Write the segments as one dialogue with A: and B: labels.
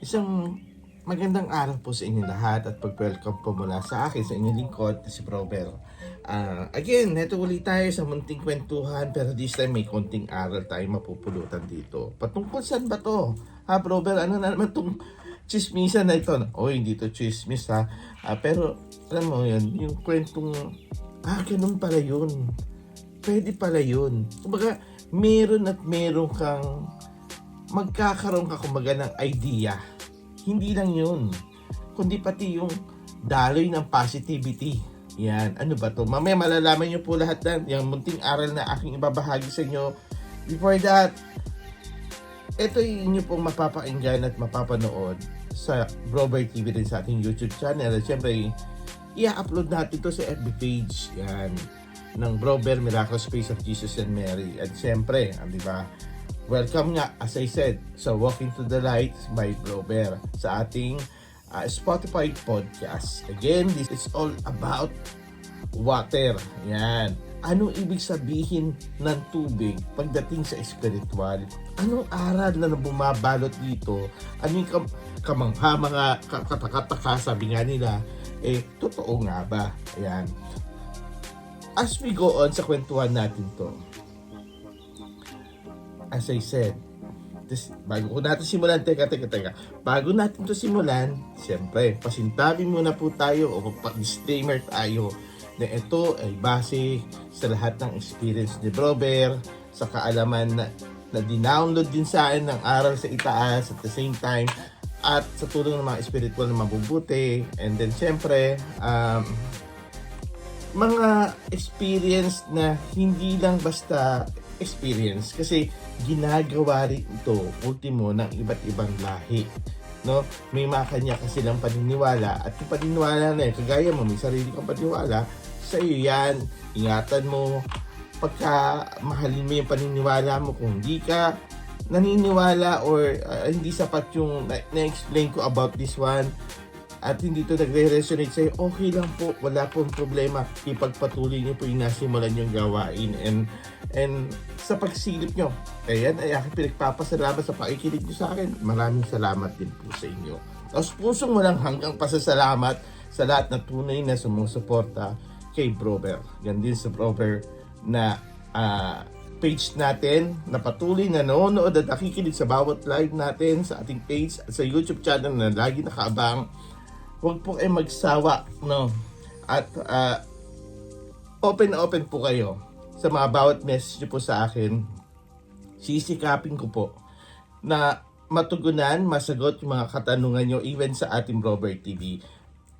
A: Isang magandang araw po sa inyo lahat at pag-welcome po mula sa akin sa inyong lingkod na si Brober. Again, neto ulit tayo sa munting kwentuhan pero this time may konting aral tayo mapupulutan dito. Patungkol saan ba to? Ha, Brober, ano na naman tong chismisan na ito? Oy, hindi to chismis ha. Pero alam mo yun, yung kwentong, ganun pala yun. Pwede pala yun. Kumbaga, meron at meron kang magkakaroon ka kumbaga ng idea. Hindi lang yun, kundi pati yung daloy ng positivity. Yan, ano ba to? Mamaya malalaman nyo po lahat yan, yung munting aral na aking ibabahagi sa inyo. Before that, ito yung inyo pong mapapakinggan at mapapanood sa Brober TV din sa ating YouTube channel. At syempre, i-upload natin to sa FB page. Yan, ng Brober Miracle Space of Jesus and Mary. At syempre, di ba? Welcome nga, as I said, sa Walking to the Light by Brober sa ating Spotify podcast. Again, this is all about water. Yan. Anong ibig sabihin ng tubig pagdating sa spiritual? Anong aral na bumabalot dito? Ano yung kamangha mga katakataka, sabi nga nila, totoo nga ba? Yan. As we go on sa kwentuhan natin to, as I said, bago ko natin simulan, teka. Bago natin to simulan, siyempre, pasintabi muna po tayo o disclaimer tayo na ito ay base sa lahat ng experience ni Brober, sa kaalaman na dinownload din sa akin ng aral sa itaas at the same time, at sa tulong ng mga spiritual na mabubuti. And then siyempre, mga experience na hindi lang basta experience, kasi ginagawa rin ito ultimo ng iba't ibang lahi, no? May mga kanya kasi lang paniniwala, at yung paniniwala na yun, kagaya mo, may sarili kang paniniwala, sa iyo yan, ingatan mo, pagka mahalin mo yung paniniwala mo. Kung hindi ka naniniwala or hindi sapat yung na-explain ko about this one, at hindi to nagre-resonate sa'yo, okay lang po, wala pong problema. Ipagpatuloy niyo po yung nasimulan yung gawain. And sa pagsilip nyo, ayan, ay aking pinagpapasalamat sa pakikinig nyo sa akin. Maraming salamat din po sa inyo. Tapos pusong walang hanggang pasasalamat sa lahat na tunay na sumusuporta kay Brober. Yan din sa Brober na page natin, na patuloy na nanonood at nakikinig sa bawat live natin sa ating page at sa YouTube channel na lagi nakaabang. Huwag po kayo magsawa, no? At open po kayo sa mga bawat message po sa akin. Sisikapin ko po na matugunan, masagot yung mga katanungan nyo even sa ating Brober TV.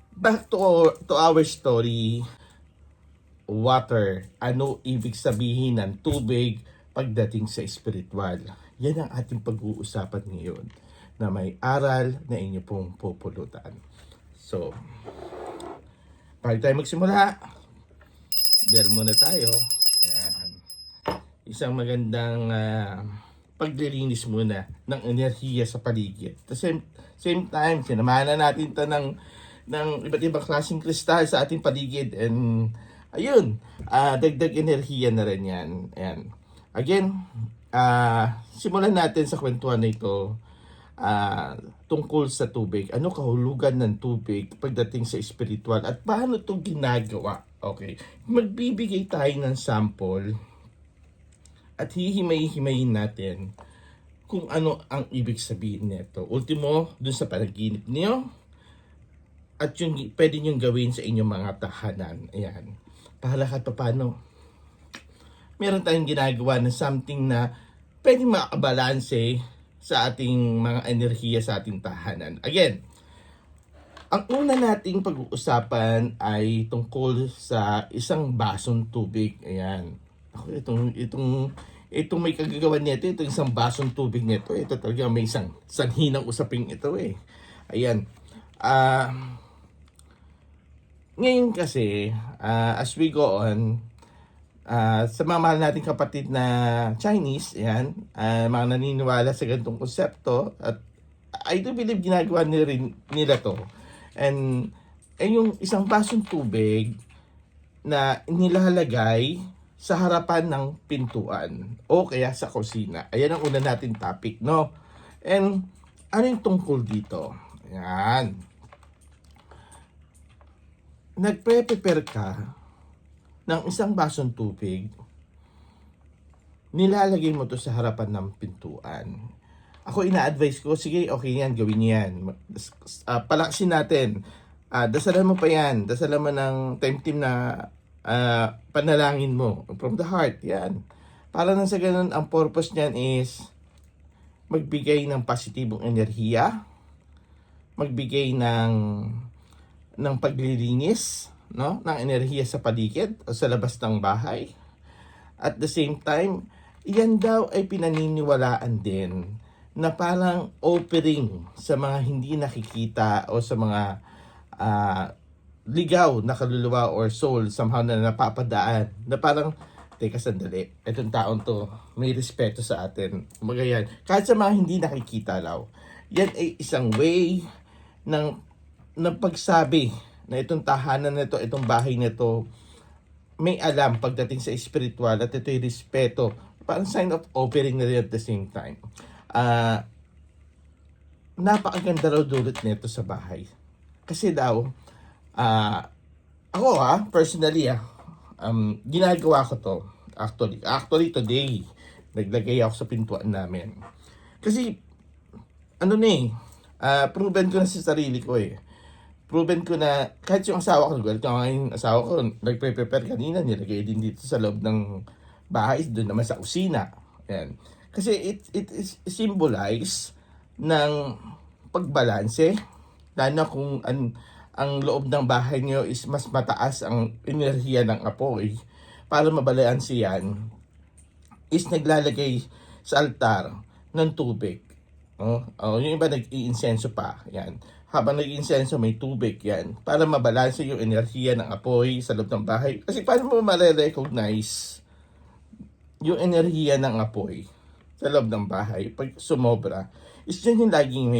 A: Back to our story. Water. Ano ibig sabihin ng tubig pagdating sa spiritual? Yan ang ating pag-uusapan ngayon, na may aral na inyo pong pupulutan. So, bago tayo magsimula, beer muna tayo. Yan. Isang magandang paglilinis muna ng enerhiya sa paligid. At same time, sinamahan na natin ito ng iba't ibang klaseng kristal sa ating paligid. And ayun, dagdag enerhiya na rin yan. Ayan. Again, simulan natin sa kwentuhan na ito. Tungkol sa tubig. Ano kahulugan ng tubig pagdating sa spiritual at paano ito ginagawa? Okay. Magbibigay tayo ng sample at hihimay-himayin natin kung ano ang ibig sabihin nito. Ultimo, dun sa panaginip niyo at yung pwede nyo gawin sa inyong mga tahanan. Ayan. Pahala ka pa paano. Meron tayong ginagawa na something na pwede makabalanse sa ating mga enerhiya sa ating tahanan. Again, ang una nating pag-uusapan ay tungkol sa isang basong tubig. Ayan. Ako, itong may kagagawan nito, itong isang basong tubig nito, ito talaga may isang sanhi ng usaping ito eh. Ayan. Ngayon kasi, as we go on, sa mga mahal nating kapatid na Chinese, yan, mga naniniwala sa ganitong konsepto, at I do believe ginagawa nila to. And yung isang basong tubig na nilalagay sa harapan ng pintuan o kaya sa kusina. Ayan ang una natin topic, no? And Ano yung tungkol dito? Ayan. Nagpre-prepare ka ng isang basong tubig, nilalagay mo to sa harapan ng pintuan. Ako ina-advise ko, sige, okay yan, gawin yan. Palakasin natin. Dasalan mo pa yan. Dasalan mo ng time na panalangin mo. From the heart, yan. Para nang sa ganun, ang purpose niyan is magbigay ng positibong enerhiya, magbigay ng paglilinis, no, ng enerhiya sa paligid o sa labas ng bahay. At the same time, iyan daw ay pinaniniwalaan din na parang offering sa mga hindi nakikita o sa mga ligaw na kaluluwa or soul somehow na napapadaan na parang, teka sandali, itong taon to may respeto sa atin. Kumbaga yan, kahit sa mga hindi nakikita raw, yan ay isang way ng pagsabi na itong tahanan na ito, itong bahay na ito, may alam pagdating sa spiritual at ito'y respeto. Parang sign of offering na rin at the same time. Napakaganda raw dulot nito sa bahay. Kasi daw, ako personally, ginagawa ko to. Actually today, naglagay ako sa pintuan namin. Kasi, proven ko na sa sarili ko proven ko na kahit yung asawa ko, yung asawa ko, nagpe-prepare kanina, nilagay din dito sa loob ng bahay, doon naman sa kusina. Ayan. Kasi it is symbolize ng pagbalanse, lalo na kung ang loob ng bahay niyo is mas mataas ang enerhiya ng apoy, para mabalanse yan, is naglalagay sa altar ng tubig. Yung iba nag-iinsenso pa, yan. Habang nag-insenso, may tubig yan. Para mabalanse yung enerhiya ng apoy sa loob ng bahay. Kasi paano mo ma-recognize yung enerhiya ng apoy sa loob ng bahay pag sumobra? Is dyan yung laging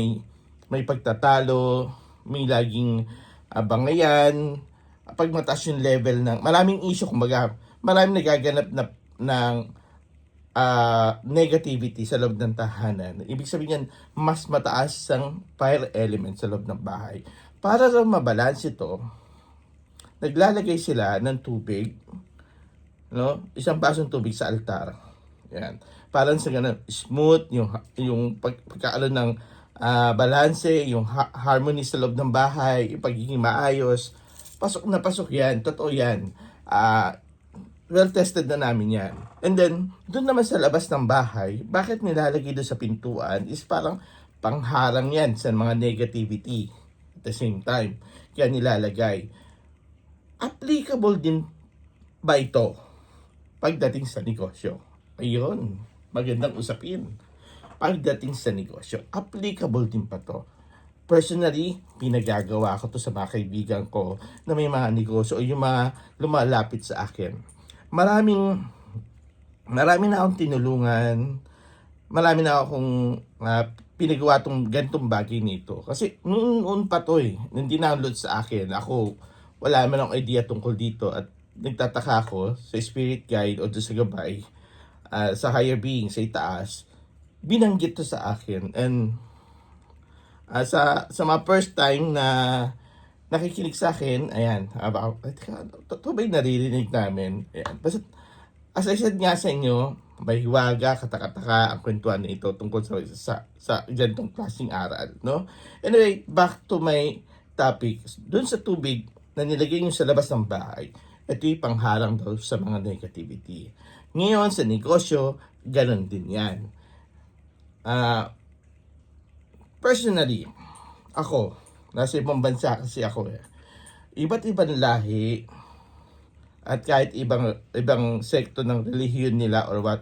A: may pagtatalo, may laging bangayan, pag mataas yung level ng, maraming issue, kumbaga, maraming nagaganap ng negativity sa loob ng tahanan. Ibig sabihin yan, mas mataas ang fire element sa loob ng bahay. Para lang mabalance ito, naglalagay sila ng tubig, no? Isang basong tubig sa altar. Yan. Para sa ganun, smooth yung pagkaano ng balanse, yung harmony sa loob ng bahay, yung pagiging maayos. Pasok na pasok yan. Totoo yan. Well-tested na namin yan. And then, doon naman sa labas ng bahay, bakit nilalagay doon sa pintuan is parang pangharang yan sa mga negativity at the same time. Kaya nilalagay. Applicable din ba ito pagdating sa negosyo? Ayun, magandang usapin. Pagdating sa negosyo, applicable din pa to. Personally, pinagagawa ko to sa mga kaibigan ko na may mga negosyo o yung mga lumalapit sa akin. Marami na akong tinulungan, marami na akong pinagawa tong gantong bagay nito. Kasi noon pa to nung download sa akin, ako, wala man akong idea tungkol dito at nagtataka ako sa spirit guide o sa gabay, sa higher being, sa itaas, binanggit to sa akin. And sa mga first time na nakikinig sa akin, ayan, totoo ba yung naririnig namin? Ayan. Basta, as I said nga sa inyo, may hiwaga, katakataka ang kwentuhan na ito tungkol sa ganitong klaseng aral, no? Anyway, back to my topic. Doon sa tubig na nilagay nyo sa labas ng bahay, ito yung pangharang daw sa mga negativity. Ngayon, sa negosyo, ganun din yan. Personally, ako, nasa ibang bansa kasi ako iba't ibang lahi at kahit ibang sekto ng relihiyon nila or what,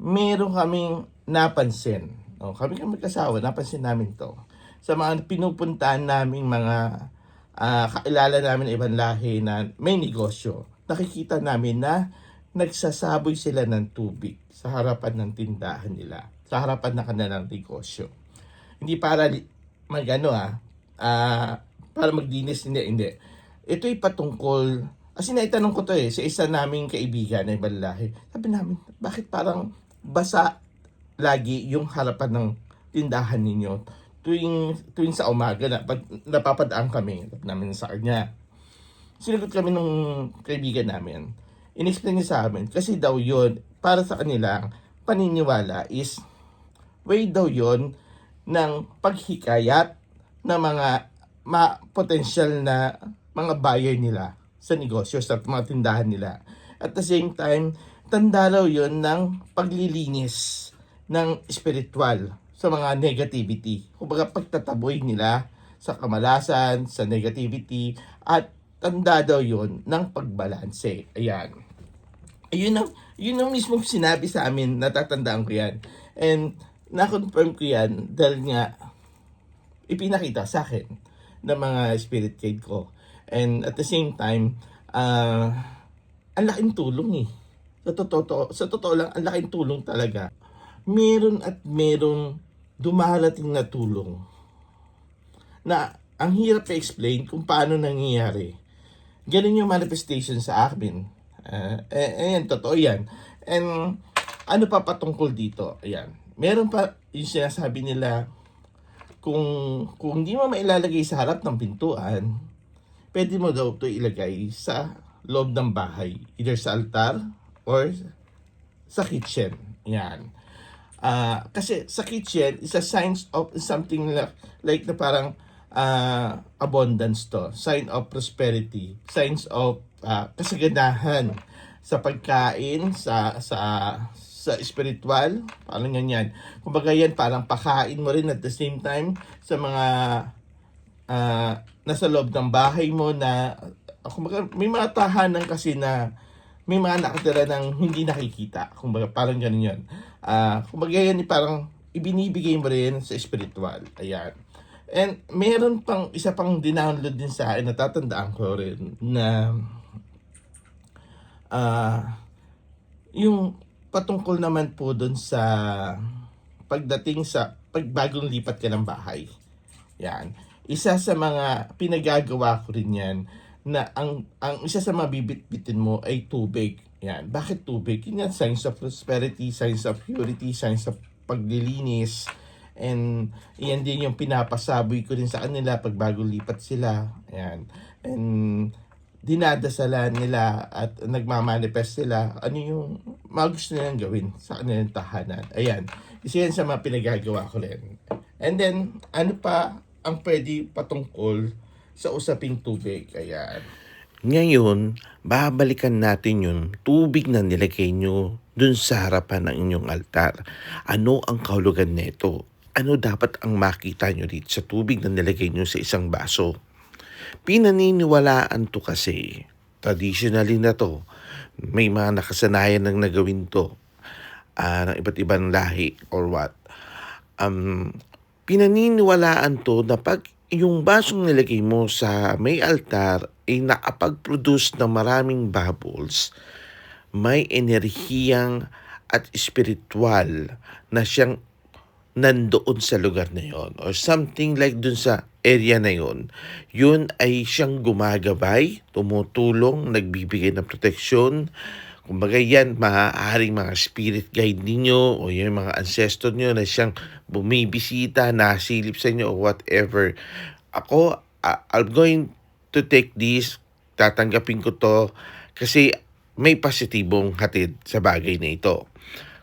A: meron kaming napansin. Kami magkasawa, napansin namin to. Sa mga pinupuntahan naming mga kailala namin ibang lahi na may negosyo, nakikita namin na nagsasaboy sila ng tubig sa harapan ng tindahan nila, sa harapan ng kanilang negosyo. Hindi para para magdinis, hindi. Ito'y patungkol, kasi naitanong ko to sa isa naming kaibigan na ibang lahi. Sabi namin, bakit parang basa lagi yung harapan ng tindahan ninyo tuwing sa umaga na pag napapadaan kami namin sa kanya. Sinagot kami ng kaibigan namin. In-explain niya sa amin kasi daw yun para sa kanila paniniwala is way daw yun ng paghikayat ng mga potensyal na mga buyer nila sa negosyo, sa mga tindahan nila. At the same time, tanda raw yun ng paglilinis ng spiritual sa mga negativity. Kumbaga pagtataboy nila sa kamalasan, sa negativity, at tanda daw yun ng pagbalanse. Ayan. Yun ang mismo sinabi sa amin, natatandaan ko yan. And na-confirm ko yan dahil nga ipinakita sa akin ng mga spirit guide ko. And at the same time, ang laking tulong eh. Sa totoo lang, ang laking tulong talaga. Meron at merong dumarating na tulong na ang hirap i-explain kung paano nangyayari. Ganun yung manifestation sa akin. Ayan, totoo yan. And ano pa patungkol dito? Ayan. Meron pa yung sinasabi nila, kung hindi mo mailalagay sa harap ng pintuan, pwede mo daw ito ilagay sa loob ng bahay. Either sa altar or sa kitchen. Yan. Kasi sa kitchen is a sign of something like na parang abundance to. Sign of prosperity. Signs of kasaganahan sa pagkain, sa spiritual, parang yan. Kumbaga yan, parang pakain mo rin at the same time sa mga nasa loob ng bahay mo na, kumbaga, may mga tahanan kasi na may mga nakatira ng hindi nakikita. Kumbaga, parang ganun yun. Kumbaga yan, parang ibinibigay mo rin sa spiritual. Ayan. And meron pang, isa pang dinownload din sa akin, natatandaan ko rin, na yung patungkol naman po dun sa pagdating sa pagbagong lipat ka ng bahay. Yan. Isa sa mga pinagagawa ko rin yan na ang isa sa mabibitbitin mo ay tubig. Yan. Bakit tubig? Yan, signs of prosperity, signs of purity, signs of paglilinis. And yan din yung pinapasaboy ko rin sa kanila pag bagong lipat sila. Yan. And dinadasalan nila at nagmamanifest sila ano yung mga gusto nilang gawin sa kanilang tahanan. Ayan. Isa yan sa mga pinagagawa ko rin. And then, ano pa ang pwede patungkol sa usaping tubig? Ayan.
B: Ngayon, babalikan natin yung tubig na nilagay nyo dun sa harapan ng inyong altar. Ano ang kahulugan nito? Ano dapat ang makita nyo dito sa tubig na nilagay nyo sa isang baso? Pinaniniwalaan to kasi, traditionally na to, may mga nakasanayan ng nagawin to, ng iba't ibang lahi or what. Pinaniniwalaan to na pag yung basong nilagay mo sa may altar ay nakapag-produce ng maraming bubbles, may enerhiyang at spiritual na siyang nandoon sa lugar na yon or something like dun sa area na yon, yun ay siyang gumagabay, tumutulong, nagbibigay ng proteksyon. Kumbaga yan, maaaring mga spirit guide ninyo o yung mga ancestor nyo na siyang bumibisita, nasilip sa inyo o whatever. Ako, I'm going to take this, tatanggapin ko to kasi may positibong hatid sa bagay na ito.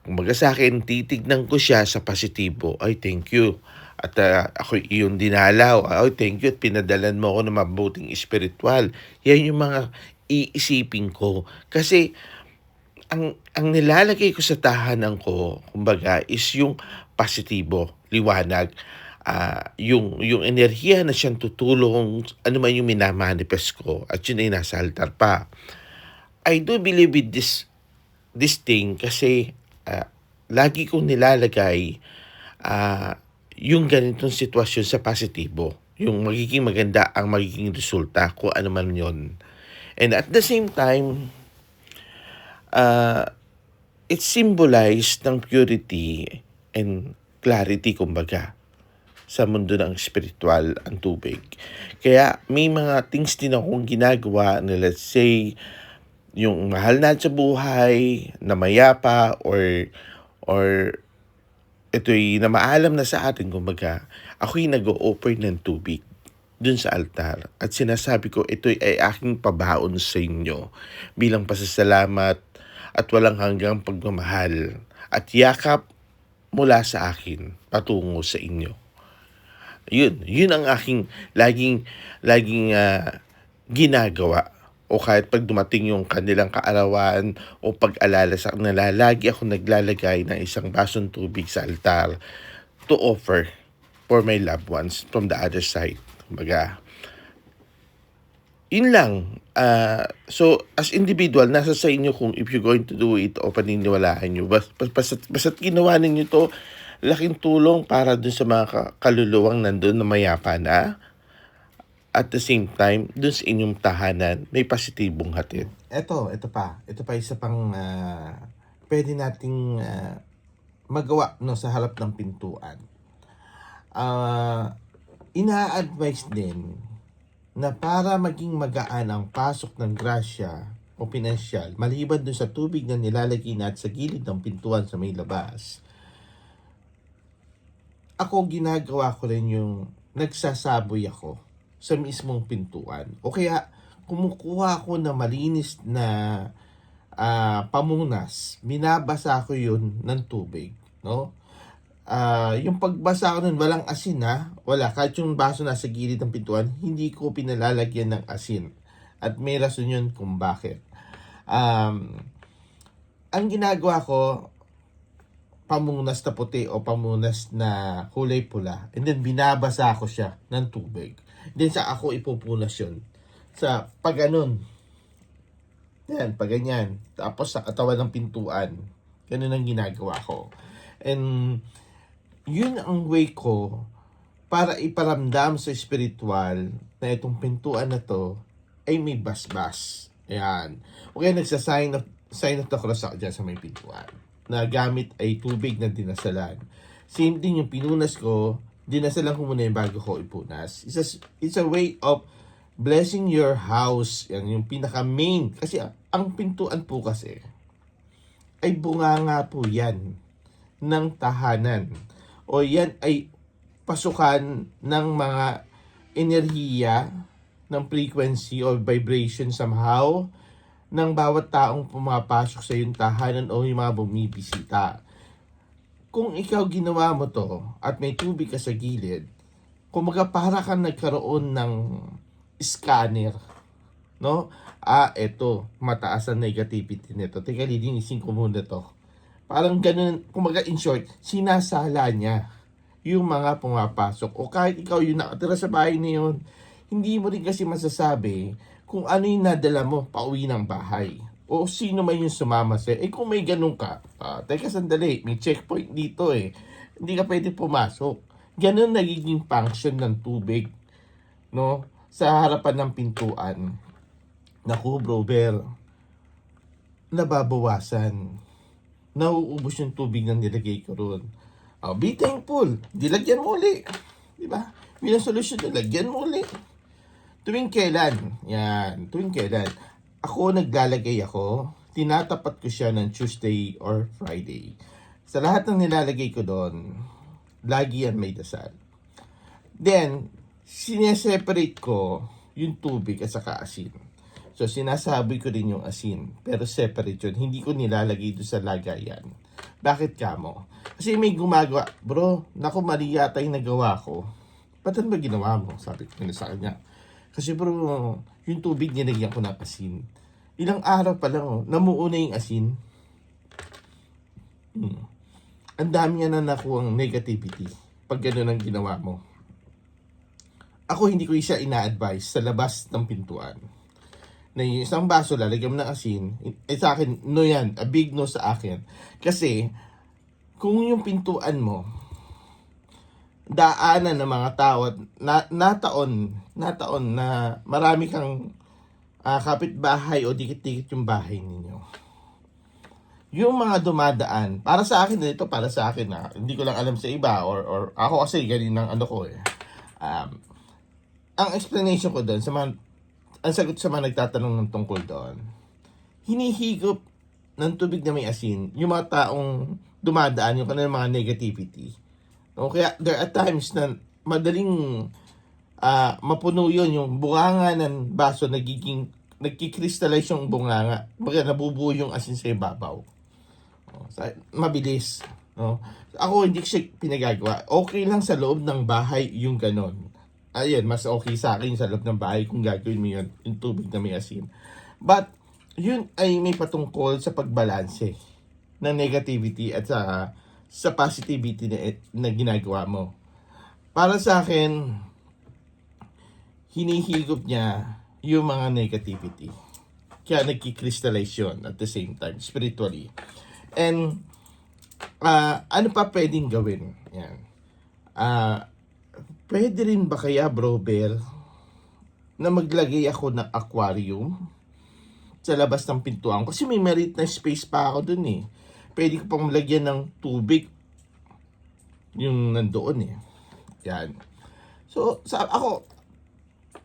B: Kumbaga sa akin, titignan ko siya sa positibo. Ay, thank you. At ako yung dinalaw. Ay, thank you. At pinadalan mo ako ng mabuting spiritual. Yan yung mga iisipin ko. Kasi, ang nilalagay ko sa tahanan ko, kumbaga, is yung positibo, liwanag. Yung enerhiya na siyang tutulong, ano man yung minamanifest ko. At yun ay nasa altar pa. I do believe with this thing kasi lagi kong nilalagay yung ganitong sitwasyon sa positibo. Yung magiging maganda ang magiging resulta kung ano man yun. And at the same time, it symbolized ng purity and clarity, kumbaga, sa mundo ng spiritual ang tubig. Kaya may mga things din akong ginagawa na let's say, yung mahal na sa buhay, na mayapa, or ito'y namaalam na sa atin, kumbaga, ako'y nag-o-offer ng tubig dun sa altar. At sinasabi ko, ito'y ay aking pabaon sa inyo bilang pasasalamat at walang hanggang pagmamahal at yakap mula sa akin patungo sa inyo. Yun ang aking laging ginagawa. O kahit pag dumating yung kanilang kaarawan o pag-alala sa kanila, lagi ako naglalagay ng isang basong tubig sa altar to offer for my loved ones from the other side. Kumbaga, yun lang. So, as individual, nasa sa inyo kung if you're going to do it o paniniwalaan nyo. Basta't ginawa ninyo to, laking tulong para dun sa mga kaluluwang nandun na mayapa na. At the same time, dun sa inyong tahanan, may positibong hatid.
A: Ito pa isa pang pwede nating magawa no sa harap ng pintuan. Ina-advise din na para maging magaan ang pasok ng grasya o pinansyal, maliban dun sa tubig na nilalagay natin sa gilid ng pintuan sa may labas, ako ginagawa ko rin yung nagsasaboy ako sa mismong pintuan. O kaya, kumukuha ako na malinis na pamunas, binabasa ko yun ng tubig, no? Yung pagbasa ko nun, walang asin wala. Kahit yung baso nasa gilid ng pintuan, hindi ko pinalalagyan ng asin. At may rason yun kung bakit. Ang ginagawa ko, pamunas na puti o pamunas na kulay pula. And then, binabasa ko siya ng tubig. Then, sa ako ipupunas yun. Sa paganon. Yan, paganyan. Tapos, sa katawan ng pintuan. Ganun ang ginagawa ko. And, yun ang way ko para iparamdam sa spiritual na itong pintuan na to ay may basbas. Ayan. O kaya sign of the cross ako dyan sa may pintuan. Na gamit ay tubig na dinasalan. Same din yung pinunas ko, dinasalan ko muna yung bago ko ipunas. It's a way of blessing your house. Yan yung pinaka-main. Kasi ang pintuan po kasi ay bunganga po yan ng tahanan. O yan ay pasukan ng mga enerhiya ng frequency or vibration somehow ng bawat taong pumapasok sa iyong tahanan o yung mga bumibisita. Kung ikaw ginawa mo to at may tubig ka sa gilid, kumaga para kang nagkaroon ng scanner, no? Eto, mataas ang negativity nito. Teka, lilinisin ko muna to. Parang ganun, kumaga in short, sinasala niya yung mga pumapasok. O kahit ikaw yung nakatira sa bahay na yun, hindi mo rin kasi masasabi kung ano yung nadala mo pauwi ng bahay. O sino man yung sumama sa'yo. Kung may ganun ka, teka sandali, may checkpoint dito Hindi ka pwede pumasok. Ganun nagiging function ng tubig, no? Sa harapan ng pintuan. Naku, brother, nababawasan. Nauubos yung tubig na nilagay ko ron. Be thankful. Dilagyan mo uli. Diba? Bilang solusyon, dilagyan mo uli. Tuwing kailan? Ako naglalagay tinatapat ko siya ng Tuesday or Friday. Sa lahat ng nilalagay ko doon, lagi yan may dasal. Then, sineseparate ko yung tubig at saka asin. So, sinasabi ko din yung asin, pero separate yun. Hindi ko nilalagay doon sa lagayan. Bakit kamo? Kasi may gumagawa, bro, naku, mali yata yung nagawa ko. Ba't ano ba ginawa mo? Sabi ko sa kanya. Kasi bro, yung tubig nilagyan ko ng asin. Ilang araw pa lang, namuo na yung asin. Ang dami niya na nakuhang negativity pag gano'n ang ginawa mo. Ako hindi ko siya ina-advise sa labas ng pintuan. Na yung isang baso lalagyan mo ng asin, sa akin, no yan, a big no sa akin. Kasi, kung yung pintuan mo, daanan ng mga tao at nataon na marami kang kapitbahay o dikit-dikit yung bahay ninyo. Yung mga dumadaan, para sa akin hindi ko lang alam sa iba or ako kasi ganin ng ano ko ang explanation ko doon ang sagot sa mga nagtatanong ng tungkol doon, hinihigop ng tubig na may asin yung mga taong dumadaan yung kanilang mga negativity. No? Kaya there are times na madaling mapuno yun, yung bunganga ng baso nagkikrystallize yung bunganga. Baga nabubuo yung asin sa ibabaw. Mabilis. No? Ako hindi ko siya pinagagawa. Okay lang sa loob ng bahay yung ganon. Ayun, mas okay sa akin sa loob ng bahay kung gagawin mo yun, yung tubig na may asin. But, yun ay may patungkol sa pagbalanse ng negativity at sa positivity na ginagawa mo. Para sa akin, hinihigop niya yung mga negativity. Kaya nagkikrystallize yun at the same time, spiritually. And, ano pa pwedeng gawin? Yan. Pwede rin ba kaya, Bro Bear, na maglagay ako ng aquarium sa labas ng pintuan? Kasi may merit na space pa ako dun eh. Pwede ko pang lagyan ng tubig yung nandoon eh. Yan. So, ako,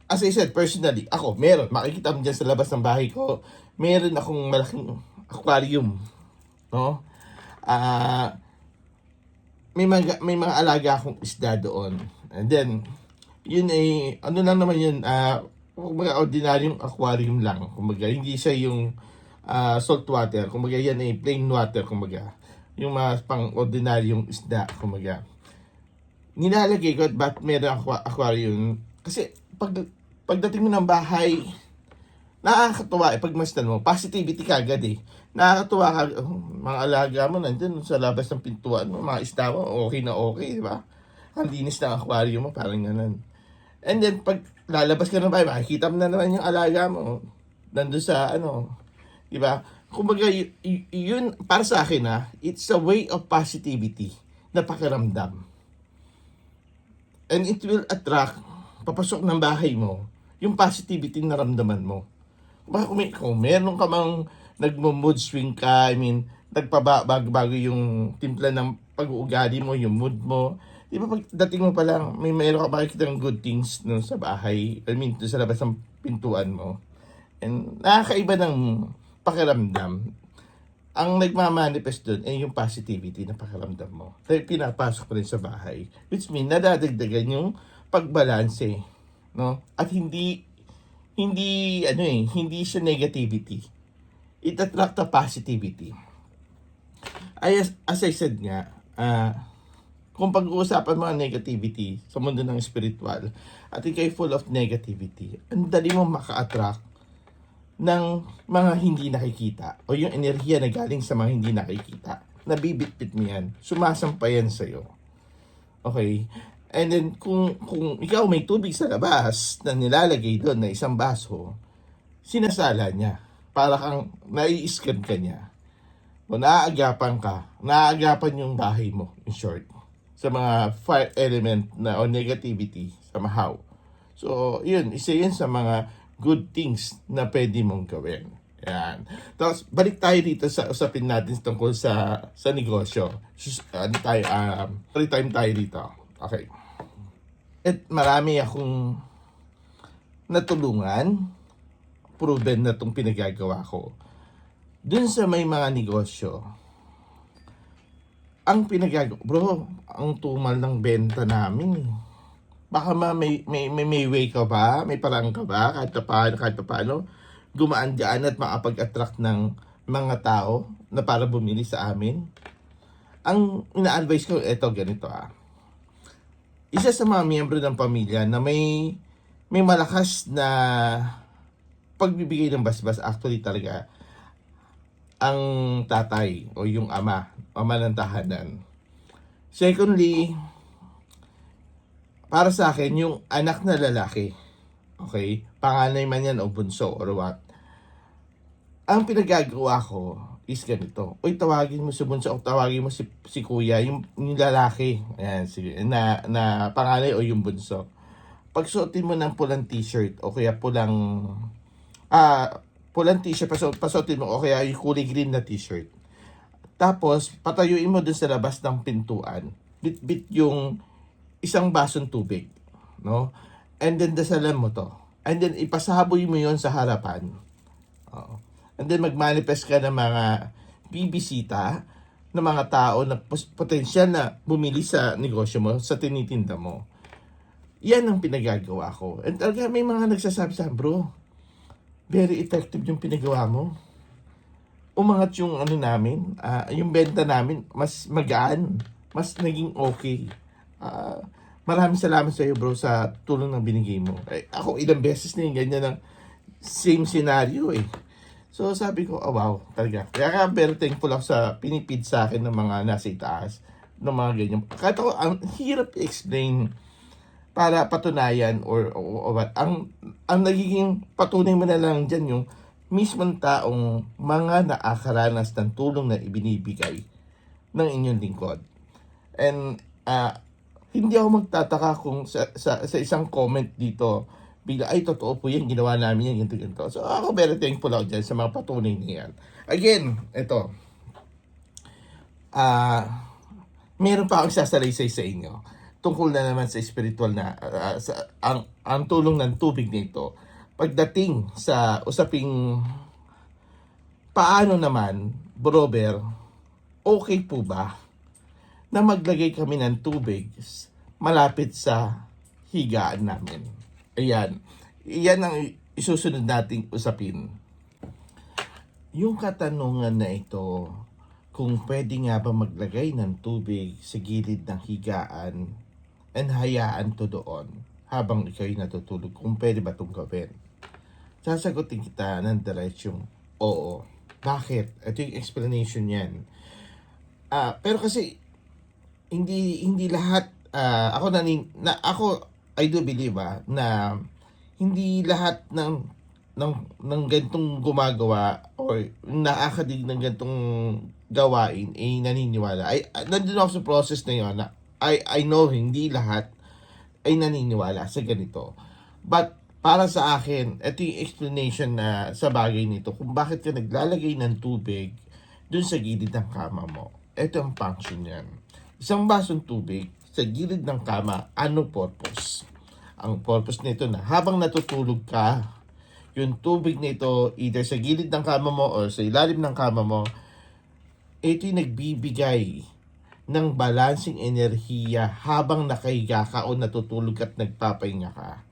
A: as I said, personally, ako, meron. Makikita mo dyan sa labas ng bahay ko, meron akong malaking aquarium. No? May mga alaga akong isda doon. And then, yun ay, ano lang naman yun, kumbaga ordinaryong aquarium lang. Kumbaga, hindi siya yung salt water. Kumbaga, yan ay plain water. Kumbaga, yung mga pang-ordinaryong isda. Kumbaga, nilalagay ko at ba't meron aquarium? Kasi, pagdating mo ng bahay, nakakatuwa pagmasdan mo, positivity ka agad eh. Nakakatuwa ka, mga alaga mo nandun sa labas ng pintuan mo, mga isda mo, okay na okay, di ba? Ang linis ng aquarium mo, parang ganun. And then, pag lalabas ka ng bahay, makikita mo na naman yung alaga mo, nandun sa, di ba? Kumbaga, yun, para sa akin it's a way of positivity na pakiramdam. And it will attract, papasok ng bahay mo, yung positivity na ramdaman mo. Kung meron ka mang nagmo-mood swing ka, nagpabago yung timpla ng pag-uugali mo, yung mood mo. Di ba pag dating mo pa lang, meron ka makikita ng good things sa bahay, sa labas ng pintuan mo. And nakakaiba ng pakiramdam. Ang nagmamanifest doon ay yung positivity na pakiramdam mo. Kaya pinapasok ko rin sa bahay. Which means, nadadagdagan yung pagbalanse. No? At hindi siya negativity. It attract a positivity. As I said nga, kung pag-uusapan mo ang negativity sa mundo ng spiritual, at ikay full of negativity, ang dali mo maka-attract ng mga hindi nakikita o yung enerhiya na galing sa mga hindi nakikita. Nabibitbit mo yan. Sumasampayan sa'yo. Okay? And then, kung ikaw may tubig sa labas na nilalagay doon na isang baso, sinasala niya. Para kang nai-scan ka niya. O naaagapan yung bahay mo, in short. Sa mga fire element o negativity sa mahaw. So, yun, isa yun sa mga good things na pwede mong gawin. Yan. Tapos, balik tayo dito sa usapin natin tungkol sa negosyo. Free time tayo dito. Okay. At marami akong natulungan, proven na itong pinagagawa ko. Dun sa may mga negosyo, ang pinagagawa, bro, ang tumal ng benta namin. Baka may way ka ba? May parang ka ba? Kahit paano, gumaan-gaan at makapag-attract ng mga tao na para bumili sa amin. Ang ina-advise ko, ganito Isa sa mga miyembro ng pamilya na may malakas na pagbibigay ng basbas, actually talaga, ang tatay o yung ama ng tahanan. Secondly, para sa akin, yung anak na lalaki, okay, panganay man yan o bunso or what, ang pinagagawa ko is ganito. Uy, tawagin mo si bunso o tawagin mo si kuya, yung lalaki, ayan, na panganay o yung bunso. Pagsuotin mo ng pulang t-shirt o kaya pulang t-shirt, pasuotin mo o kaya yung kulay green na t-shirt. Tapos, patayuin mo dun sa labas ng pintuan. Bit-bit yung isang basong tubig. No? And then, dasalan mo to. And then, ipasaboy mo yon sa harapan. And then, magmanifest ka ng mga bibisita ng mga tao na potensyal na bumili sa negosyo mo, sa tinitinda mo. Yan ang pinagagawa ko. And talaga may mga nagsasabi sa akin, bro, very effective yung pinagawa mo. Umangat yung ano namin, yung benta namin, mas magaan, mas naging okay. Maraming salamat sa iyo, bro, sa tulong na binigay mo. Ako ilang beses na yung ganyan ng same scenario eh. So sabi ko, oh wow, talaga. Kaya nga very thankful ako sa pinipid sa akin ng mga nasa itaas, ng mga ganyan. Kahit ako, ang hirap i-explain para patunayan or what. Ang nagiging patunay mo na lang dyan yung mismong taong mga nakakaranas ng tulong na ibinibigay ng inyong lingkod. And hindi ako magtataka kung sa isang comment dito, bigla, ay totoo po yan, ginawa namin yan, ganito. So ako very thankful ako dyan sa mga patunay na yan. Again, ito, meron pa akong sasalaysay sa inyo tungkol na naman sa spiritual na ang tulong ng tubig nito. Pagdating sa usaping paano naman, brother, okay po ba na maglagay kami ng tubig malapit sa higaan namin? Ayan. Iyan ang isusunod nating usapin. Yung katanungan na ito, kung pwede nga ba maglagay ng tubig sa gilid ng higaan and hayaan to doon habang ikaw'y natutulog, kung pwede ba itong gawin? Sasagutin kita ng diretsyung oo. Bakit? Ito yung explanation yan. Pero kasi hindi lahat ako I do believe na hindi lahat ng gantong gumagawa or nakakadig ng gantong gawain ay naniniwala. Nandun ako sa process na yun na I know hindi lahat ay naniniwala sa ganito. But para sa akin, ito yung explanation na sa bagay nito kung bakit ka naglalagay ng tubig dun sa gilid ng kama mo. Ito ang function yan. Isang basong tubig sa gilid ng kama, ano purpose? Ang purpose nito na habang natutulog ka, yung tubig nito either sa gilid ng kama mo or sa ilalim ng kama mo, ito yung nagbibigay ng balancing enerhiya habang nakahiga ka o natutulog at nagpapahinga ka.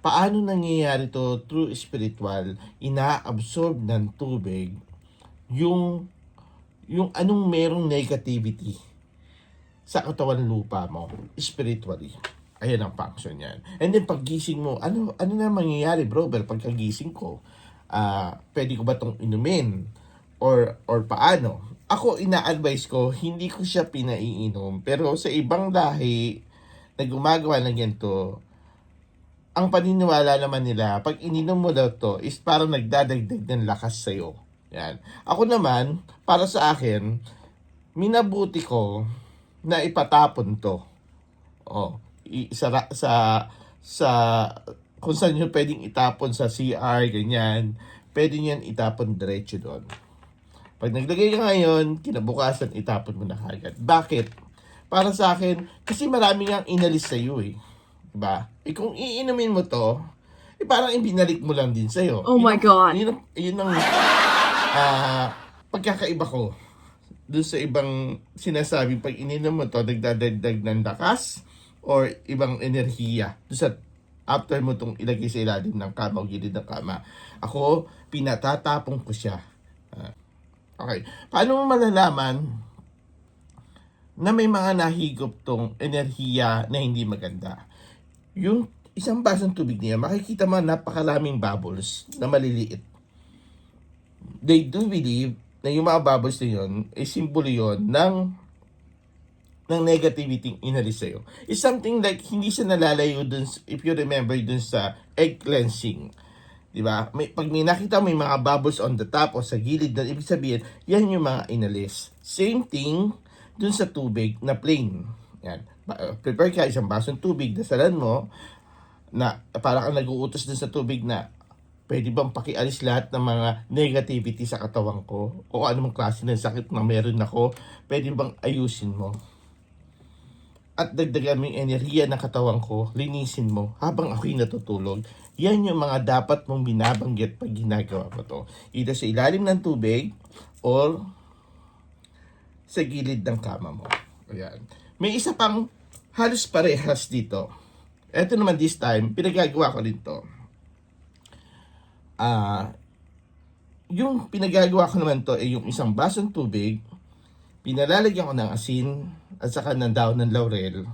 A: Paano nangyayari to? Through spiritual, ina-absorb ng tubig yung anong merong negativity sa katawan lupa mo, spiritually. Ayan ang function yan. And then paggising mo, ano na mangyayari, bro? Pagkagising ko, pwede ko ba itong inumin? Or paano? Ako, ina-advise ko, hindi ko siya pinaiinom. Pero sa ibang lahi na gumagawa ng ganito, ang paniniwala naman nila, pag ininom mo daw to, is parang nagdadagdag ng lakas sa'yo. Yan. Ako naman, para sa akin, minabuti ko na ipatapon to. Sa kung saan nyo pwedeng itapon sa CR, ganyan, pwede nyo itapon diretso doon. Pag naglagay ka ngayon, kinabukasan, itapon mo na kagad. Bakit? Para sa akin, kasi marami nga inalis sa iyo eh. Diba? Kung iinumin mo to, parang ibinalik mo lang din sa'yo.
C: Oh my God!
A: Yun ang pagkakaiba ko doon sa ibang sinasabing pag ininom mo to, nagdadagdag ng lakas or ibang enerhiya doon sa after mo itong ilagay sa ilalim ng kama o gilid ng kama. Ako, pinatatapong ko siya. Okay. Paano mo malalaman na may mga nahigop tong enerhiya na hindi maganda? Yung isang basong tubig niya, makikita mo napakaraming bubbles na maliliit. They do believe na yung mga bubbles na yun, simbolo yun ng negativity inalis sa'yo. It's something like, hindi siya nalalayo dun, if you remember, dun sa egg cleansing. Diba? Pag may nakita may mga bubbles on the top o sa gilid, na ibig sabihin, yan yung mga inalis. Same thing dun sa tubig na plain. Yan. Prepare ka isang basong tubig, dasalan mo, na parang nag-uutos dun sa tubig na pwede bang pakialis lahat ng mga negativity sa katawan ko? O anumang klase ng sakit na meron ako, pwede bang ayusin mo? At dagdagan mo yung enerhiya ng katawan ko, linisin mo habang ako'y natutulog. Yan yung mga dapat mong binabanggit pag ginagawa mo to. Either sa ilalim ng tubig or sa gilid ng kama mo. Ayan. May isa pang halos parehas dito. Ito naman this time, pinagagawa ko rin to. Yung pinagagawa ko naman to ay yung isang basong tubig, pinalalagyan ko ng asin at saka ng daon ng laurel.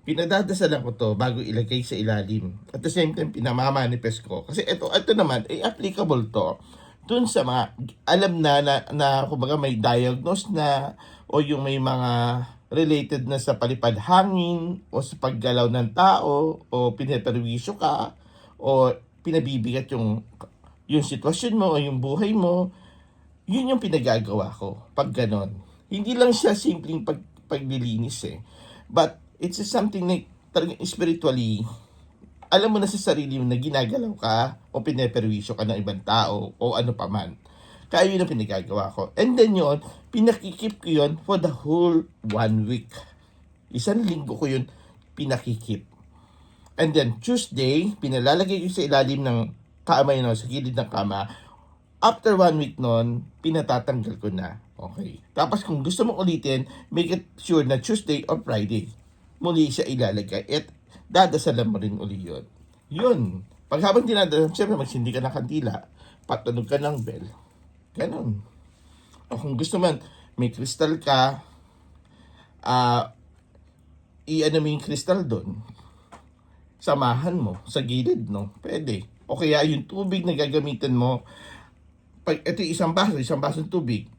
A: Pinadadasalan ko to bago ilagay sa ilalim. At the same time, pinamamanifest ko. Kasi ito naman, ay applicable to dun sa mga, alam na kumbaga may diagnose na, o yung may mga related na sa palipad hangin, o sa paggalaw ng tao, o pinaperwisyo ka, o pinabibigat yung sitwasyon mo, o yung buhay mo. Yun yung pinagagawa ko pag ganon. Hindi lang siya simpleng paglilinis but it's something like talagang spiritually, alam mo na sa sarili mo na ginagalaw ka o pineperwisyo ka ng ibang tao o ano pa man. Kaya yun ang pinagagawa ko. And then yun, pinakikip ko yun for the whole 1 week. Isang linggo ko yun pinakikip. And then Tuesday, pinalalagay ko sa ilalim ng kama yun, sa gilid ng kama. After 1 week nun, pinatatanggal ko na. Okay. Tapos kung gusto mong ulitin, make it sure na Tuesday or Friday muli siya ilalagay at dadasalan mo rin uli yun. Yun. Pag habang dinadasalan, siyempre magsindi ka ng kandila, patunog ka ng bell. Ganon. O kung gusto man, may kristal ka, i-ano mo yung kristal doon. Samahan mo sa gilid, no? Pwede. O kaya yung tubig na gagamitin mo, pag ito isang basong tubig,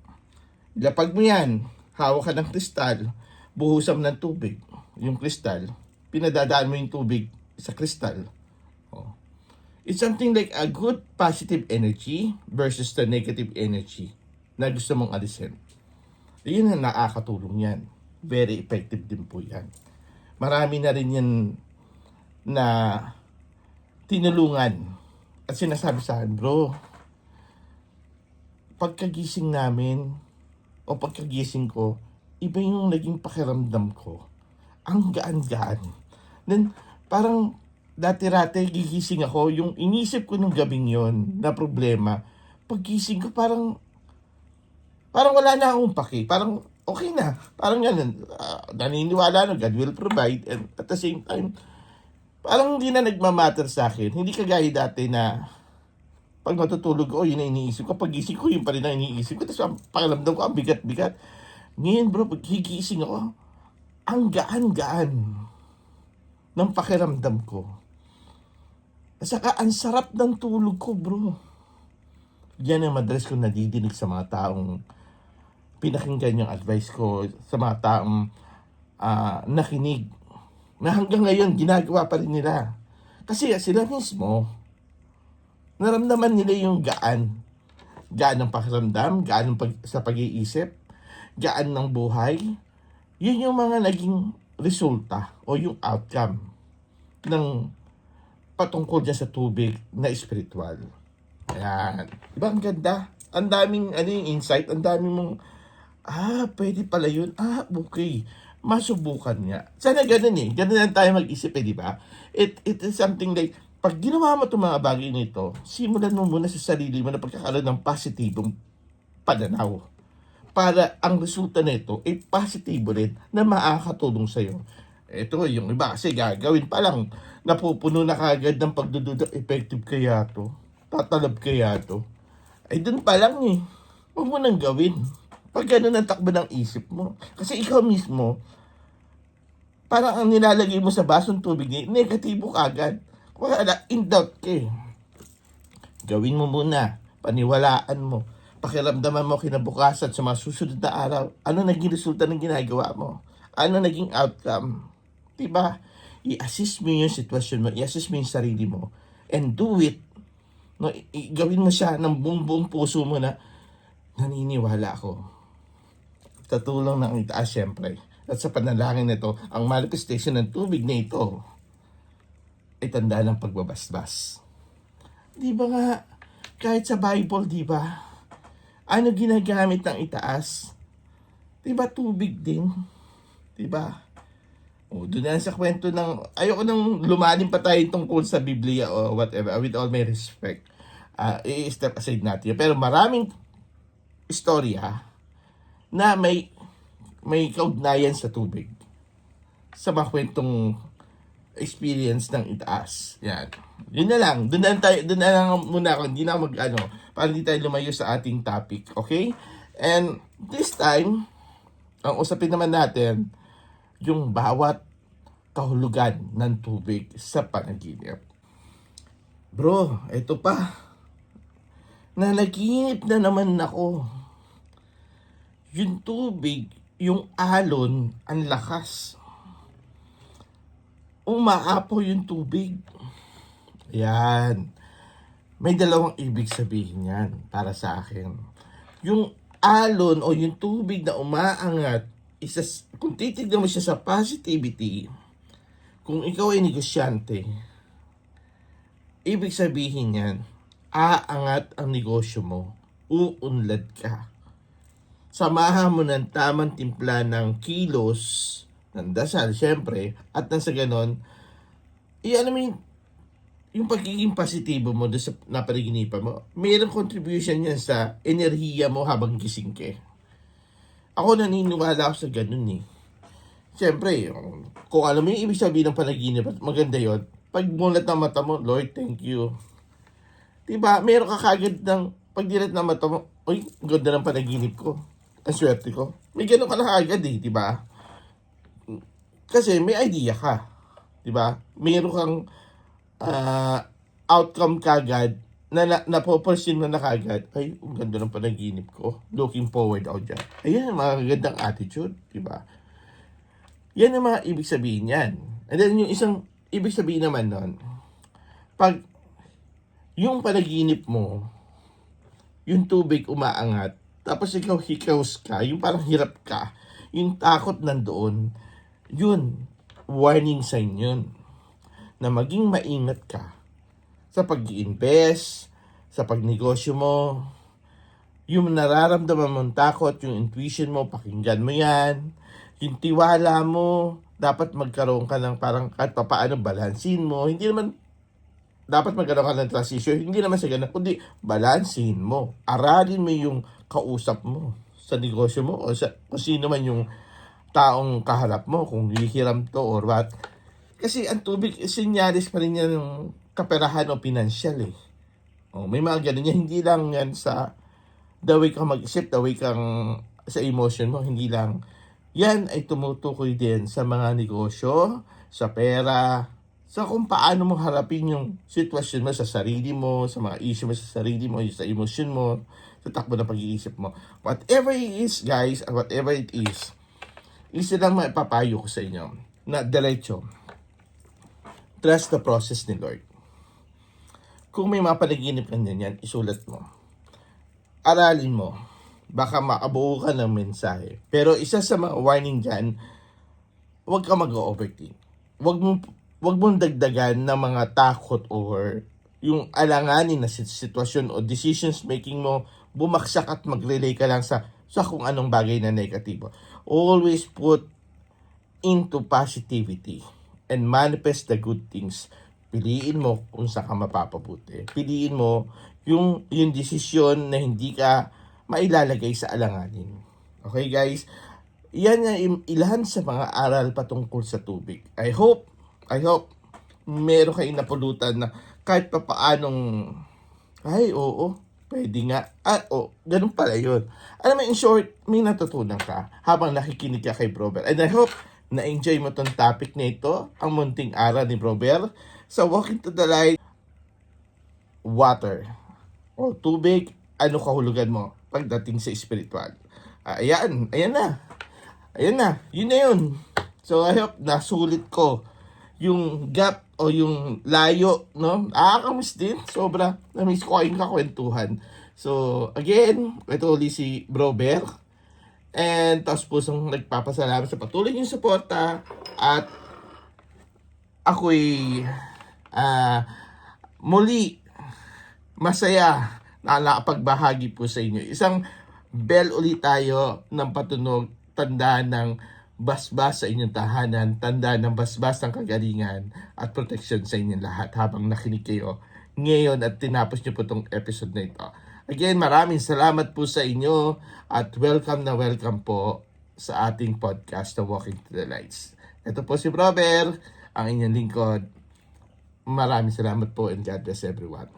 A: lapag mo yan, hawak ka ng kristal, buhusan mo ng tubig, yung kristal, pinadadaan mo yung tubig sa kristal. Oh. It's something like a good positive energy versus the negative energy na gusto mong alisin. Yun ang nakakatulong yan. Very effective din po yan. Marami na rin yan na tinulungan at sinasabi sa akin, bro, pagkagising namin o pagkagising ko, iba yung naging pakiramdam ko. Ang gaan-gaan. Then, parang dati-rati gigising ako, yung inisip ko nung gabing yon na problema, paggising ko parang wala na akong paki. Parang okay na. Parang yan, naniniwala na God will provide, and at the same time, parang hindi na nagmamatter sa akin. Hindi kagaya dati na pag matutulog ko, yun na iniisip ko. Pag gising ko, yun pa rin ang iniisip ko. Tapos pakiramdam ko, ang bigat-bigat. Ngayon bro, pag higising ako, ang gaan-gaan ng pakiramdam ko. At saka, ang sarap ng tulog ko, bro. Yan ang madalas kong nadidinig sa mga taong pinakinggan yung advice ko, sa mga taong nakinig. Na hanggang ngayon, ginagawa pa rin nila. Kasi sila mismo, naramdaman nila yung gaan. Gaan ng pakiramdam, gaan sa pag-iisip, gaan ng buhay. Yun yung mga naging resulta o yung outcome ng patungkol dyan sa tubig na spiritual. Ayan. Diba ang ganda? Ang daming yung insight, ang daming mong, pwede pala yun. Okay. Masubukan nga. Sana ganun Ganun lang tayo mag-isip di ba? It is something like, pag ginawa mo itong mga bagay nito, simulan mo muna sa sarili mo na pagkakaroon ng positibong pananaw. Para ang resulta nito ay positibo rin na makakatulong sa'yo. Ito, yung iba kasi gagawin pa lang, napupuno na kagad ng pagdududa, effective kaya to? Tatalab kaya to? Ay, dun pa lang huwag mo nang gawin. Pag gano'n ang takbo ng isip mo. Kasi ikaw mismo, parang ang nilalagay mo sa basong tubig, negatibo kagad. Wala, in doubt ka Gawin mo muna, paniwalaan mo. Pakiramdaman mo kinabukasan sa mga susunod na araw. Ano naging resulta ng ginagawa mo? Ano naging outcome? Diba? I-assess mo yung sitwasyon mo. I-assess mo yung sarili mo. And do it. No, gawin mo siya ng buong puso mo na naniniwala ako. Tatulong ng itaas syempre. At sa panalangin nito, ang manifestation ng tubig na ito ay tanda ng pagbabasbas. Di ba nga, kahit sa Bible, di ba? Ano ginagamit ng itaas? Diba tubig din? Diba? Doon na sa kwento ng, ayoko nang lumalim pa tayo tungkol sa Biblia o whatever, with all my respect. I-step aside natin. Pero maraming istorya na may may kaugnayan sa tubig. Sa mga kwentong experience ng itaas. Yan. Yun na lang. Doon na lang muna ako. Hindi na ako para hindi tayo lumayo sa ating topic. Okay? And this time, ang usapin naman natin, yung bawat kahulugan ng tubig sa panaginip. Bro, ito pa. Nanaginip na naman ako. Yung tubig, yung alon, ang lakas. Umaapaw yung tubig. Yan. May dalawang ibig sabihin yan para sa akin. Yung alon o yung tubig na umaangat, kung titignan mo siya sa positivity, kung ikaw ay negosyante, ibig sabihin yan, aangat ang negosyo mo, uunlad ka. Samahan mo ng tamang timpla ng kilos, ng dasal, syempre, at nang sa ganon, mo yung pagiging positibo mo doon sa napanaginipan mo, mayroong contribution yan sa enerhiya mo habang gising ka. Ako naniniwala ako sa ganun eh. Syempre, kung alam mo yung ibig sabihin ng panaginip, maganda yon. Pag mulat ng mata mo, Lord, thank you. Diba, meron ka kagad ng, pag dilat ng mata mo, uy, ganda ng panaginip ko. Ang swerte ko. May ganun ka na kagad eh, diba? Kasi may idea ka. Diba? Meron kang outcome kagad na po-pursue mo na kagad. Ay, ang ganda ng panaginip ko. Looking forward ako dyan. Ayan ang mga gandang attitude. Diba? Yan ang mga ibig sabihin yan. And then yung isang ibig sabihin naman nun, pag yung panaginip mo, yung tubig umaangat, tapos ikaw hikaws ka, yung parang hirap ka, yung takot nandoon, yun, warning sign yun, na maging maingat ka sa pag-i-invest, sa pagnegosyo mo, yung nararamdaman mong takot, yung intuition mo, pakinggan mo yan, yung tiwala mo, dapat magkaroon ka ng parang kahit paano balansin mo, hindi naman dapat magkaroon ka ng transition, hindi naman sa ganun, kundi balansin mo. Aralin mo yung kausap mo sa negosyo mo o sa kung sino man yung taong kaharap mo, kung hihiram to or what. Kasi ang tubig, sinyalis pa rin yan ng kaperahan o pinansyal eh. O, may mga ganun yan, hindi lang yan sa the way kang mag-isip, the way kang sa emotion mo, hindi lang. Yan ay tumutukoy din sa mga negosyo, sa pera, sa kung paano mo harapin yung sitwasyon mo sa sarili mo, sa mga issue mo sa sarili mo, sa emotion mo, sa takbo ng pag-iisip mo. Whatever it is, guys, and whatever it is, isa lang maipapayo ko sa inyo na diretso. Trust the process ni Lord. Kung may mga panaginip ka niyan, isulat mo. Aralin mo. Baka makabuo ka ng mensahe. Pero isa sa mga warning dyan, huwag ka mag-overthink. Huwag mong dagdagan ng mga takot or yung alanganin na sitwasyon o decisions making mo, bumaksak at mag-relay ka lang sa kung anong bagay na negatibo. Always put into positivity and manifest the good things. Piliin mo kung saan ka mapapabuti. Piliin mo yung desisyon na hindi ka mailalagay sa alanganin. Okay guys? Yan yung ilan sa mga aral patungkol sa tubig. I hope meron kayong napulutan na kahit pa paanong, ay oo, pwede nga. Ganun pala yun. Alam mo, in short, may natutunan ka habang nakikinig ka kay Brober. And I hope na-enjoy mo tong topic na ito, ang munting aral ni Brober, sa Walking to the Light, water, o tubig, ano kahulugan mo pagdating sa spiritual. Ayan na. Yun na yun. So I hope nasulit ko yung gap o yung layo, no? Nakakamiss din. Sobra. Na-miss ko kayong kakwentuhan. So, again, ito ulit si Brober. And taos pusong nagpapasalamat sa patuloy niyong suporta. At ako'y muli masaya na nakapagbahagi po sa inyo. Isang bell ulit tayo ng patunog, tandaan ng basbas sa inyong tahanan, tandaan ng basbas ng kagalingan at protection sa inyong lahat habang nakinig kayo ngayon at tinapos nyo po itong episode na ito. Again, maraming salamat po sa inyo at welcome na welcome po sa ating podcast na Walking to the Lights. Ito po si Robert, ang inyong lingkod. Maraming salamat po and God bless everyone.